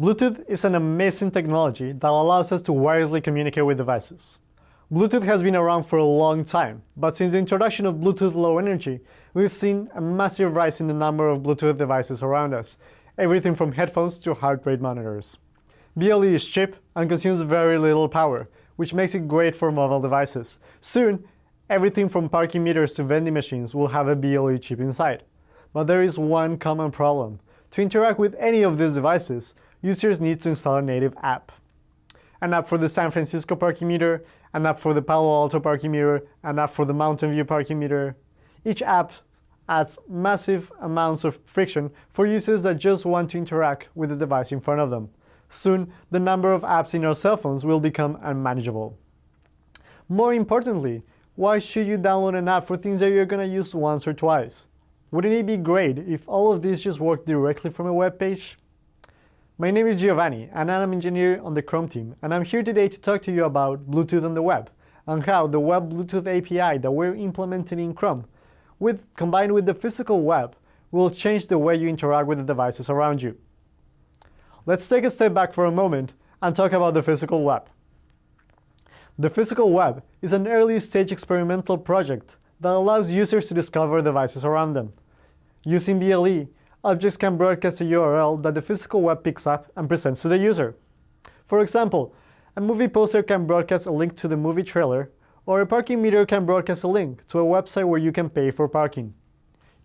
Bluetooth is an amazing technology that allows us to wirelessly communicate with devices. Bluetooth has been around for a long time, but since the introduction of Bluetooth Low Energy, we've seen a massive rise in the number of Bluetooth devices around us, everything from headphones to heart rate monitors. BLE is cheap and consumes very little power, which makes it great for mobile devices. Soon, everything from parking meters to vending machines will have a BLE chip inside. But there is one common problem. To interact with any of these devices, users need to install a native app. An app for the San Francisco parking meter, an app for the Palo Alto parking meter, an app for the Mountain View parking meter. Each app adds massive amounts of friction for users that just want to interact with the device in front of them. Soon, the number of apps in our cell phones will become unmanageable. More importantly, why should you download an app for things that you're going to use once or twice? Wouldn't it be great if all of this just worked directly from a web page? My name is Giovanni, and I'm an engineer on the Chrome team, and I'm here today to talk to you about Bluetooth on the web, and how the Web Bluetooth API that we're implementing in Chrome, combined with the physical web, will change the way you interact with the devices around you. Let's take a step back for a moment and talk about the physical web. The physical web is an early-stage experimental project that allows users to discover devices around them. Using BLE, objects can broadcast a URL that the physical web picks up and presents to the user. For example, a movie poster can broadcast a link to the movie trailer, or a parking meter can broadcast a link to a website where you can pay for parking.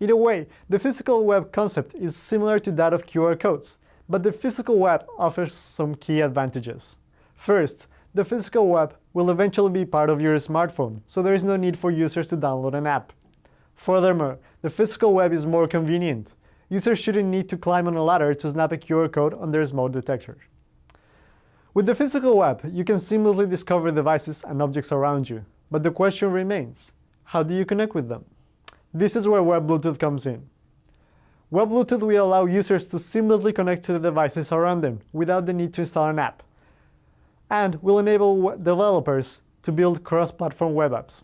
Either way, the physical web concept is similar to that of QR codes, but the physical web offers some key advantages. First, the physical web will eventually be part of your smartphone, so there is no need for users to download an app. Furthermore, the physical web is more convenient. Users shouldn't need to climb on a ladder to snap a QR code on their smoke detector. With the physical web, you can seamlessly discover devices and objects around you, but the question remains, how do you connect with them? This is where Web Bluetooth comes in. Web Bluetooth will allow users to seamlessly connect to the devices around them without the need to install an app, and will enable developers to build cross-platform web apps.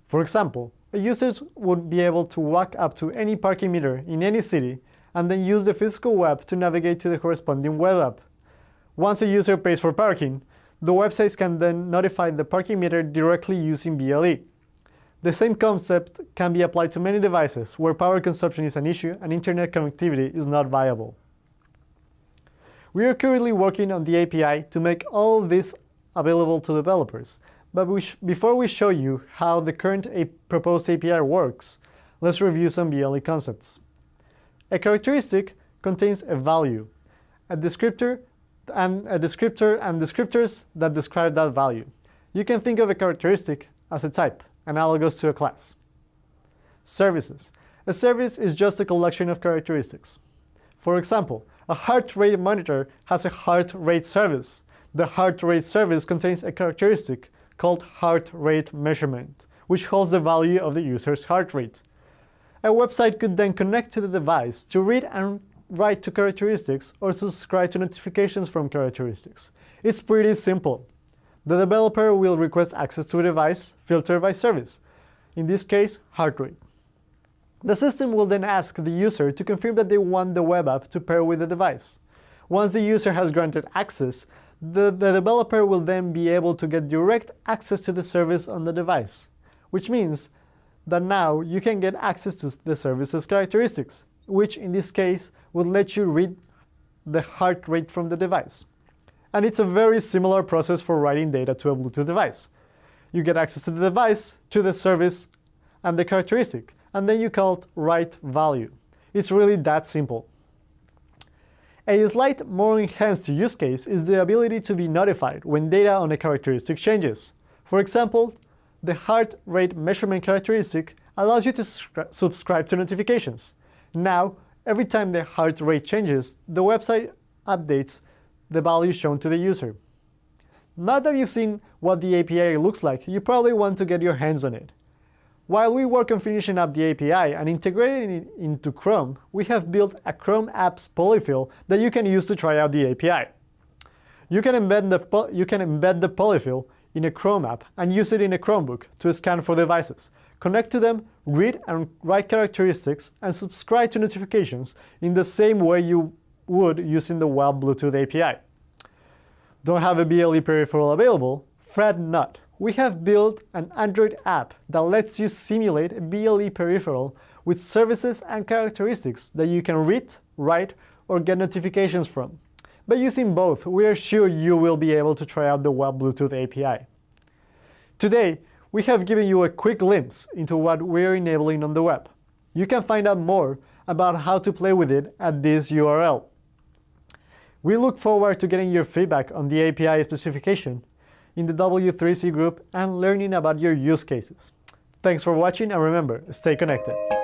For example, a user would be able to walk up to any parking meter in any city and then use the physical web to navigate to the corresponding web app. Once a user pays for parking, the websites can then notify the parking meter directly using BLE. The same concept can be applied to many devices where power consumption is an issue and internet connectivity is not viable. We are currently working on the API to make all of this available to developers. But before we show you how the current proposed API works, let's review some BLE concepts. A characteristic contains a value, a descriptor and descriptors that describe that value. You can think of a characteristic as a type, analogous to a class. Services. A service is just a collection of characteristics. For example, a heart rate monitor has a heart rate service. The heart rate service contains a characteristic called heart rate measurement, which holds the value of the user's heart rate. A website could then connect to the device to read and write to characteristics or subscribe to notifications from characteristics. It's pretty simple. The developer will request access to a device filtered by service, in this case, heart rate. The system will then ask the user to confirm that they want the web app to pair with the device. Once the user has granted access, the developer will then be able to get direct access to the service on the device, which means that now you can get access to the service's characteristics, which in this case would let you read the heart rate from the device. And it's a very similar process for writing data to a Bluetooth device. You get access to the device, to the service, and the characteristic, and then you call it write value. It's really that simple. A slight more enhanced use case is the ability to be notified when data on a characteristic changes. For example, the heart rate measurement characteristic allows you to subscribe to notifications. Now, every time the heart rate changes, the website updates the value shown to the user. Now that you've seen what the API looks like, you probably want to get your hands on it. While we work on finishing up the API and integrating it into Chrome, we have built a Chrome Apps polyfill that you can use to try out the API. You can embed the polyfill in a Chrome app and use it in a Chromebook to scan for devices, connect to them, read and write characteristics, and subscribe to notifications in the same way you would using the web Bluetooth API. Don't have a BLE peripheral available? Fret not. We have built an Android app that lets you simulate a BLE peripheral with services and characteristics that you can read, write, or get notifications from. By using both, we are sure you will be able to try out the web Bluetooth API. Today, we have given you a quick glimpse into what we're enabling on the web. You can find out more about how to play with it at this URL. We look forward to getting your feedback on the API specification in the W3C group and learning about your use cases. Thanks for watching, and remember, stay connected.